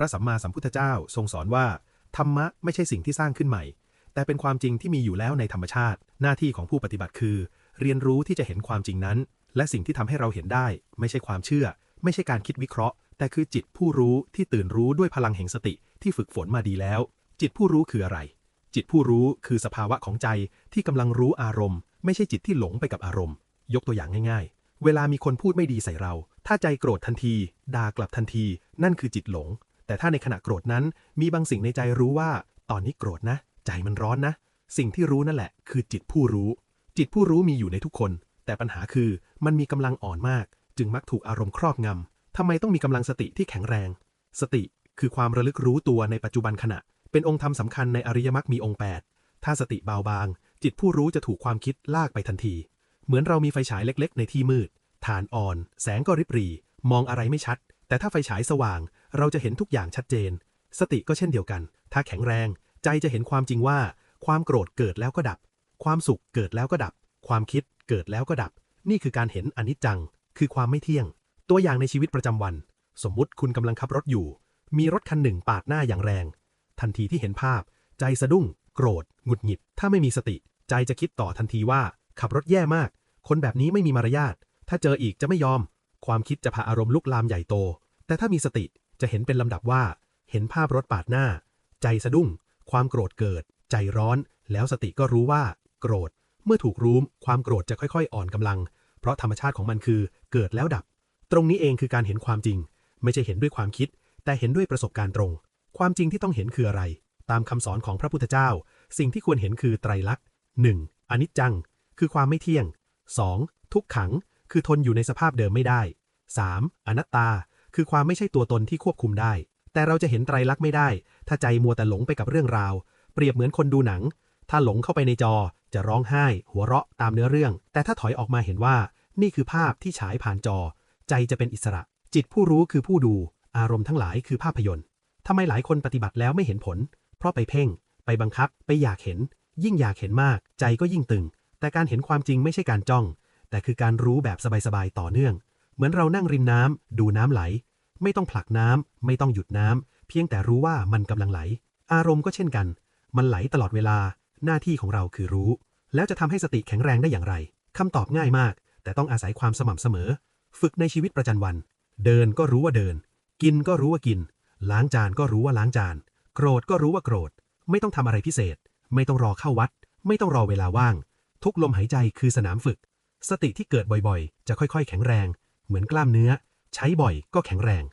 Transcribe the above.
พระสัมมาสัมพุทธเจ้าทรงสอนว่าธรรมะไม่ใช่สิ่งที่สร้างขึ้นใหม่แต่เป็นความจริงที่มีอยู่แล้วในธรรมชาติหน้าที่ของผู้ปฏิบัติคือเรียนรู้ที่จะเห็นความจริงนั้นและสิ่งที่ทำให้เราเห็นได้ไม่ใช่ความเชื่อไม่ใช่การคิดวิเคราะห์แต่คือจิตผู้รู้ที่ตื่นรู้ด้วยพลังแห่งสติที่ฝึกฝนมาดีแล้วจิตผู้รู้คืออะไรจิตผู้รู้คือสภาวะของใจที่กำลังรู้อารมณ์ไม่ใช่จิตที่หลงไปกับอารมณ์ยกตัวอย่างง่ายๆเวลามีคนพูดไม่ดีใส่เราถ้าใจโกรธทันทีด่ากลับทันทีนั่นคือจิตหลงแต่ถ้าในขณะโกรธนั้นมีบางสิ่งในใจรู้ว่าตอนนี้โกรธนะใจมันร้อนนะสิ่งที่รู้นั่นแหละคือจิตผู้รู้จิตผู้รู้มีอยู่ในทุกคนแต่ปัญหาคือมันมีกำลังอ่อนมากจึงมักถูกอารมณ์ครอบงำทำไมต้องมีกำลังสติที่แข็งแรงสติคือความระลึกรู้ตัวในปัจจุบันขณะเป็นองค์ธรรมสำคัญในอริยมรรคมีองค์8ถ้าสติเบาบางจิตผู้รู้จะถูกความคิดลากไปทันทีเหมือนเรามีไฟฉายเล็กๆในที่มืดฐานอ่อนแสงก็ริบหรี่มองอะไรไม่ชัดแต่ถ้าไฟฉายสว่างเราจะเห็นทุกอย่างชัดเจนสติก็เช่นเดียวกันถ้าแข็งแรงใจจะเห็นความจริงว่าความโกรธเกิดแล้วก็ดับความสุขเกิดแล้วก็ดับความคิดเกิดแล้วก็ดับนี่คือการเห็นอนิจจังคือความไม่เที่ยงตัวอย่างในชีวิตประจำวันสมมุติคุณกำลังขับรถอยู่มีรถคันหนึ่งปาดหน้าอย่างแรงทันทีที่เห็นภาพใจสะดุ้งโกรธหงุดหงิดถ้าไม่มีสติใจจะคิดต่อทันทีว่าขับรถแย่มากคนแบบนี้ไม่มีมารยาทถ้าเจออีกจะไม่ยอมความคิดจะพาอารมณ์ลุกลามใหญ่โตแต่ถ้ามีสติจะเห็นเป็นลำดับว่าเห็นภาพรถปาดหน้าใจสะดุ้งความโกรธเกิดใจร้อนแล้วสติก็รู้ว่าโกรธเมื่อถูกรู้ความโกรธจะค่อยๆอ่อนกำลังเพราะธรรมชาติของมันคือเกิดแล้วดับตรงนี้เองคือการเห็นความจริงไม่ใช่เห็นด้วยความคิดแต่เห็นด้วยประสบการณ์ตรงความจริงที่ต้องเห็นคืออะไรตามคำสอนของพระพุทธเจ้าสิ่งที่ควรเห็นคือไตรลักษณ์ 1. อนิจจังคือความไม่เที่ยง 2. ทุกขังคือทนอยู่ในสภาพเดิมไม่ได้ 3. อนัตตาคือความไม่ใช่ตัวตนที่ควบคุมได้แต่เราจะเห็นไตรลักษณ์ไม่ได้ถ้าใจมัวแต่หลงไปกับเรื่องราวเปรียบเหมือนคนดูหนังถ้าหลงเข้าไปในจอจะร้องไห้หัวเราะตามเนื้อเรื่องแต่ถ้าถอยออกมาเห็นว่านี่คือภาพที่ฉายผ่านจอใจจะเป็นอิสระจิตผู้รู้คือผู้ดูอารมณ์ทั้งหลายคือภาพยนตร์ทำไมหลายคนปฏิบัติแล้วไม่เห็นผลเพราะไปเพ่งไปบังคับไปอยากเห็นยิ่งอยากเห็นมากใจก็ยิ่งตึงแต่การเห็นความจริงไม่ใช่การจ้องแต่คือการรู้แบบสบายๆต่อเนื่องเหมือนเรานั่งริมน้ำดูน้ำไหลไม่ต้องผลักน้ำไม่ต้องหยุดน้ำเพียงแต่รู้ว่ามันกำลังไหลอารมณ์ก็เช่นกันมันไหลตลอดเวลาหน้าที่ของเราคือรู้แล้วจะทำให้สติแข็งแรงได้อย่างไรคำตอบง่ายมากแต่ต้องอาศัยความสม่ำเสมอฝึกในชีวิตประจำวันเดินก็รู้ว่าเดินกินก็รู้ว่ากินล้างจานก็รู้ว่าล้างจานโกรธก็รู้ว่าโกรธไม่ต้องทำอะไรพิเศษไม่ต้องรอเข้าวัดไม่ต้องรอเวลาว่างทุกลมหายใจคือสนามฝึกสติที่เกิดบ่อยๆจะค่อยๆแข็งแรงเหมือนกล้ามเนื้อใช้บ่อยก็แข็งแรง